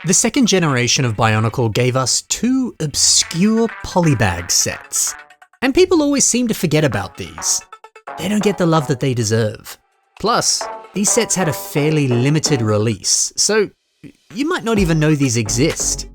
The second generation of Bionicle gave us two obscure polybag sets. And people always seem to forget about these. They don't get the love that they deserve. Plus, these sets had a fairly limited release, so you might not even know these exist.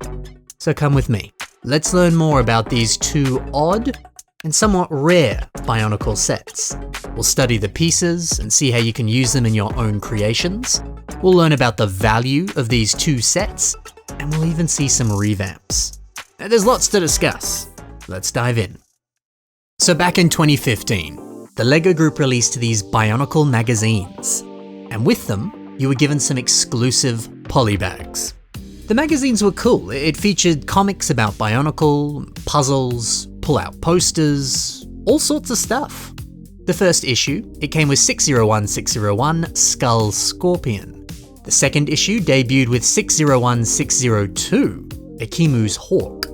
So come with me. Let's learn more about these two odd and somewhat rare Bionicle sets. We'll study the pieces and see how you can use them in your own creations. We'll learn about the value of these two sets, and we'll even see some revamps. Now, there's lots to discuss. Let's dive in. So back in 2015, the LEGO Group released these Bionicle magazines, and with them, you were given some exclusive polybags. The magazines were cool. It featured comics about Bionicle, puzzles, pull-out posters, all sorts of stuff. The first issue, it came with 601601 Skull Scorpion. The second issue debuted with 601602 Akimu's Hawk.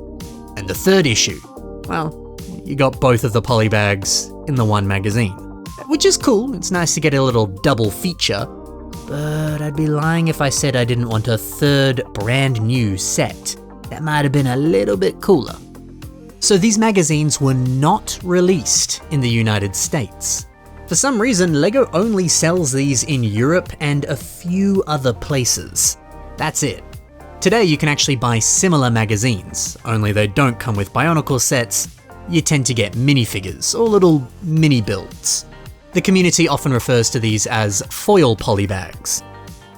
And the third issue, well, you got both of the polybags in the one magazine. Which is cool, it's nice to get a little double feature, but I'd be lying if I said I didn't want a third brand new set. That might have been a little bit cooler. So these magazines were not released in the United States. For some reason, LEGO only sells these in Europe and a few other places. That's it. Today you can actually buy similar magazines, only they don't come with Bionicle sets. You tend to get minifigures or little mini builds. The community often refers to these as foil polybags.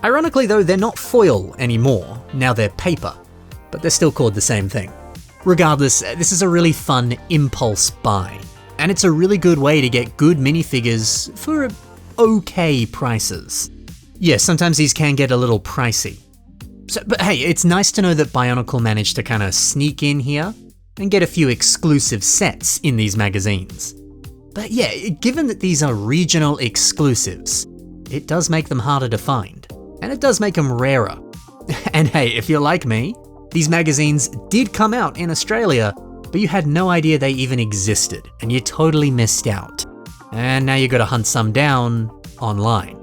Ironically though, they're not foil anymore, now they're paper, but they're still called the same thing. Regardless, this is a really fun impulse buy, and it's a really good way to get good minifigures for okay prices. Yes, sometimes these can get a little pricey. But hey, it's nice to know that Bionicle managed to kind of sneak in here and get a few exclusive sets in these magazines. But yeah, given that these are regional exclusives, it does make them harder to find, and it does make them rarer. And hey, if you're like me, these magazines did come out in Australia, but you had no idea they even existed, and you totally missed out. And now you gotta hunt some down online.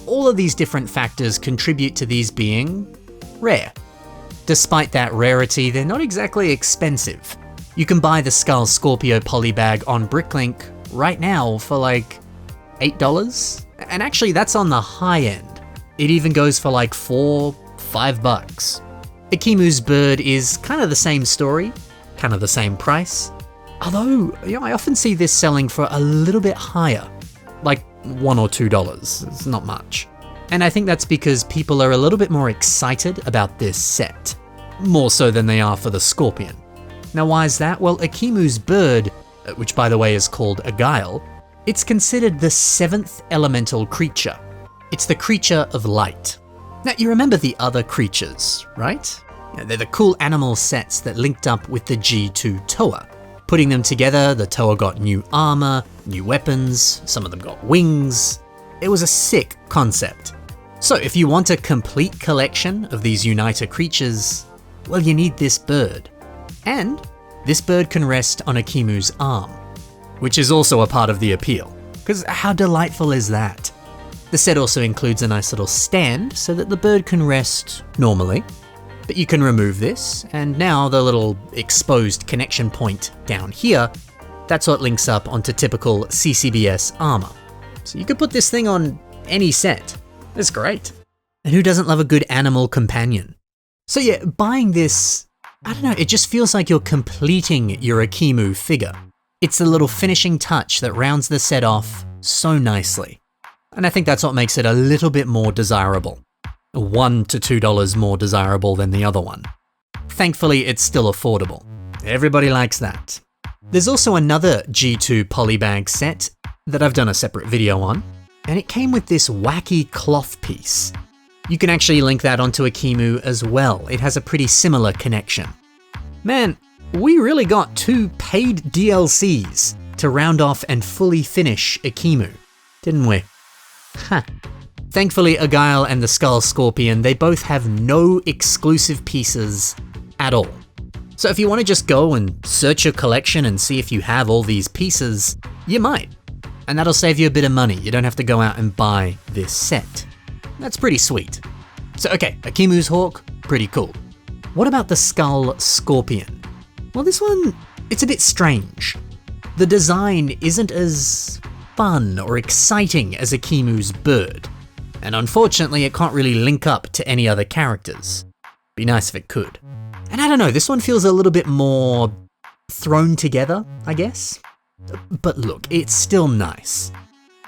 All of these different factors contribute to these being rare. Despite that rarity, they're not exactly expensive. You can buy the Skull Scorpio polybag on Bricklink right now for like $8, and actually that's on the high end. It even goes for like $4-5. Akimu's bird is kind of the same story, kind of the same price. Although, I often see this selling for a little bit higher, like $1 or $2, it's not much. And I think that's because people are a little bit more excited about this set, more so than they are for the Scorpion. Now why is that? Well, Akimu's bird, which by the way is called a guile, it's considered the 7th elemental creature. It's the creature of light. Now, you remember the other creatures, right? They're the cool animal sets that linked up with the G2 Toa. Putting them together, the Toa got new armor, new weapons, some of them got wings. It was a sick concept. So if you want a complete collection of these Uniter creatures, well, you need this bird. And this bird can rest on Akimu's arm, which is also a part of the appeal, because how delightful is that? The set also includes a nice little stand so that the bird can rest normally, but you can remove this, and now the little exposed connection point down here, that's what links up onto typical CCBS armor. So you could put this thing on any set. It's great. And who doesn't love a good animal companion? So yeah, buying this, I don't know, it just feels like you're completing your Akimu figure. It's the little finishing touch that rounds the set off so nicely. And I think that's what makes it a little bit more desirable. $1 to $2 more desirable than the other one. Thankfully, it's still affordable. Everybody likes that. There's also another G2 polybag set that I've done a separate video on, and it came with this wacky cloth piece. You can actually link that onto Akimu as well. It has a pretty similar connection. Man, we really got 2 paid DLCs to round off and fully finish Akimu, didn't we? Huh. Thankfully, Agile and the Skull Scorpion, they both have no exclusive pieces at all. So if you want to just go and search your collection and see if you have all these pieces, you might. And that'll save you a bit of money. You don't have to go out and buy this set. That's pretty sweet. So okay, Akimu's Hawk, pretty cool. What about the skull scorpion? Well, this one, it's a bit strange. The design isn't as fun or exciting as Akimu's bird, and unfortunately it can't really link up to any other characters. Be nice if it could. And I don't know, this one feels a little bit more thrown together, I guess. But look, it's still nice.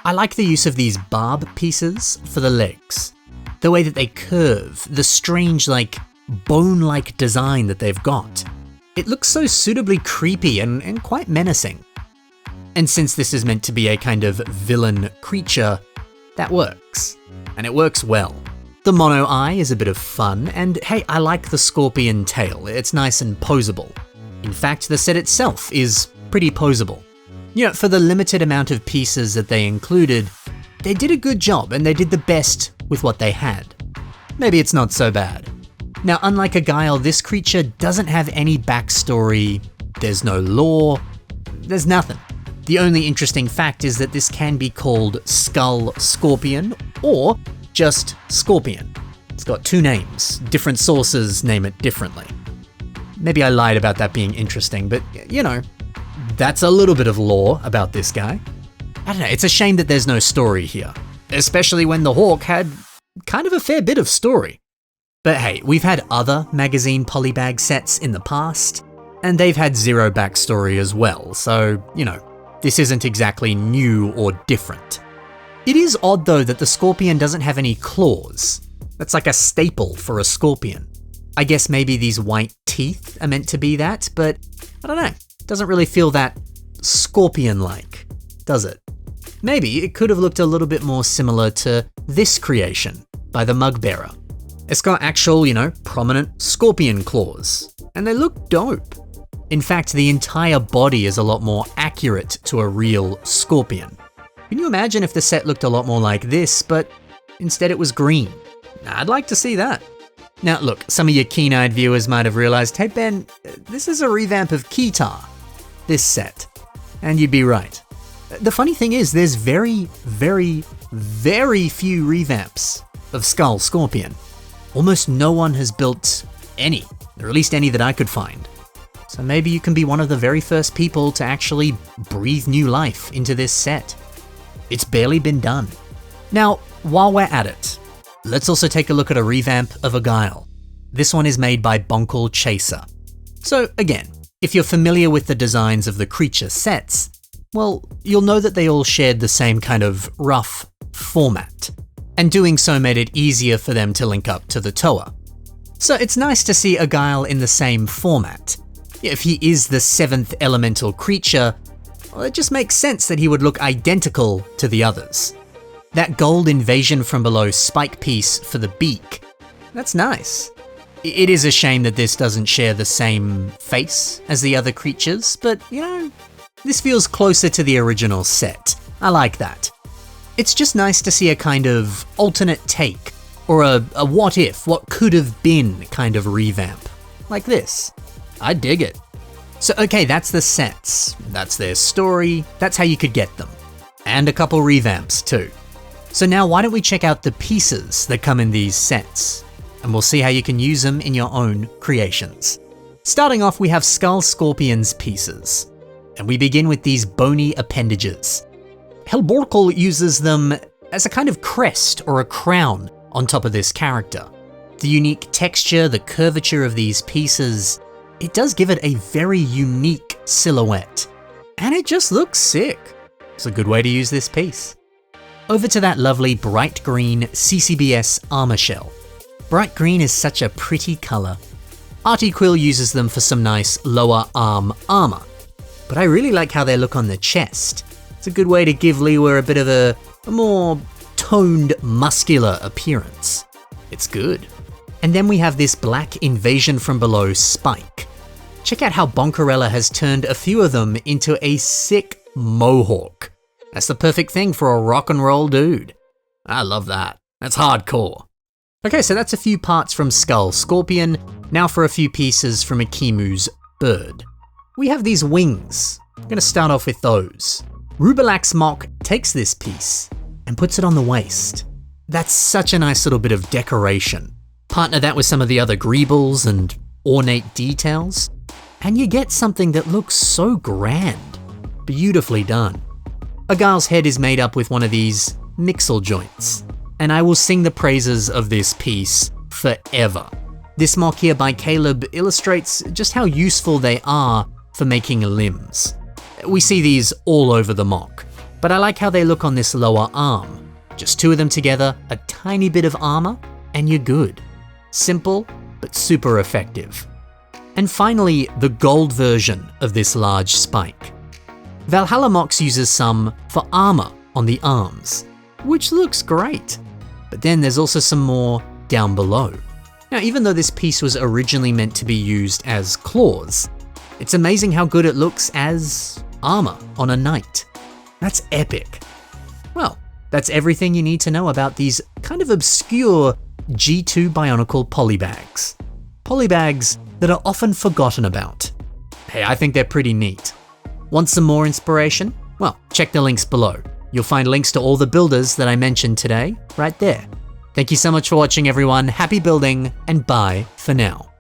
I like the use of these barb pieces for the legs. The way that they curve, the strange, bone-like design that they've got. It looks so suitably creepy and quite menacing. And since this is meant to be a kind of villain creature, that works. And it works well. The mono eye is a bit of fun, and hey, I like the scorpion tail. It's nice and posable. In fact, the set itself is pretty posable. You know, for the limited amount of pieces that they included, they did a good job and they did the best with what they had. Maybe it's not so bad. Now, unlike a Guile, this creature doesn't have any backstory, there's no lore, there's nothing. The only interesting fact is that this can be called Skull Scorpion or just Scorpion. It's got two names, different sources name it differently. Maybe I lied about that being interesting, but you know, that's a little bit of lore about this guy. I don't know, it's a shame that there's no story here, especially when the Hawk had kind of a fair bit of story. But hey, we've had other magazine polybag sets in the past, and they've had zero backstory as well, so, you know, this isn't exactly new or different. It is odd though that the scorpion doesn't have any claws. That's like a staple for a scorpion. I guess maybe these white teeth are meant to be that, but I don't know. It doesn't really feel that scorpion-like, does it? Maybe it could have looked a little bit more similar to this creation by the Mugbearer. It's got actual, you know, prominent scorpion claws, and they look dope. In fact, the entire body is a lot more accurate to a real scorpion. Can you imagine if the set looked a lot more like this, but instead it was green? I'd like to see that. Now look, some of your keen-eyed viewers might have realized, hey Ben, this is a revamp of Kitar, this set. And you'd be right. The funny thing is, there's very, very, very few revamps of Skull Scorpion. Almost no one has built any, or at least any that I could find. So maybe you can be one of the very first people to actually breathe new life into this set. It's barely been done. Now, while we're at it, let's also take a look at a revamp of a Guile. This one is made by Bonkle Chaser. So again, if you're familiar with the designs of the creature sets, well, you'll know that they all shared the same kind of rough format, and doing so made it easier for them to link up to the Toa. So it's nice to see a Guile in the same format. If he is the 7th elemental creature, well, it just makes sense that he would look identical to the others. That gold invasion from below spike piece for the beak, that's nice. It is a shame that this doesn't share the same face as the other creatures, but you know, this feels closer to the original set. I like that. It's just nice to see a kind of alternate take, or a what if, what could have been kind of revamp, like this. I dig it. So okay, that's the sets, that's their story, that's how you could get them. And a couple revamps too. So now why don't we check out the pieces that come in these sets, and we'll see how you can use them in your own creations. Starting off, we have Skull Scorpion's pieces, and we begin with these bony appendages. Hellborkle uses them as a kind of crest or a crown on top of this character. The unique texture, the curvature of these pieces, it does give it a very unique silhouette, and it just looks sick. It's a good way to use this piece. Over to that lovely bright green CCBS armor shell. Bright green is such a pretty color. Artie Quill uses them for some nice lower arm armor, but I really like how they look on the chest. It's a good way to give Lewa a bit of a more toned, muscular appearance. It's good. And then we have this black invasion from below spike. Check out how Bonkarella has turned a few of them into a sick mohawk. That's the perfect thing for a rock and roll dude. I love that. That's hardcore. Okay, so that's a few parts from Skull Scorpion. Now for a few pieces from Akimu's bird. We have these wings. I'm gonna start off with those. Rubalax Mock takes this piece and puts it on the waist. That's such a nice little bit of decoration. Partner that with some of the other greebles and ornate details, and you get something that looks so grand. Beautifully done. Agar's head is made up with one of these mixel joints, and I will sing the praises of this piece forever. This mock here by Caleb illustrates just how useful they are for making limbs. We see these all over the mock, but I like how they look on this lower arm. Just two of them together, a tiny bit of armor, and you're good. Simple, but super effective. And finally, the gold version of this large spike. Valhalla Mox uses some for armor on the arms, which looks great. But then there's also some more down below. Now, even though this piece was originally meant to be used as claws, it's amazing how good it looks as armor on a knight. That's epic. Well, that's everything you need to know about these kind of obscure G2 Bionicle Polybags. Polybags that are often forgotten about. Hey, I think they're pretty neat. Want some more inspiration? Well, check the links below. You'll find links to all the builders that I mentioned today right there. Thank you so much for watching, everyone. Happy building, and bye for now.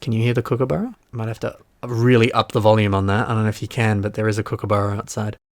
Can you hear the kookaburra? I might have to really up the volume on that. I don't know if you can, but there is a kookaburra outside.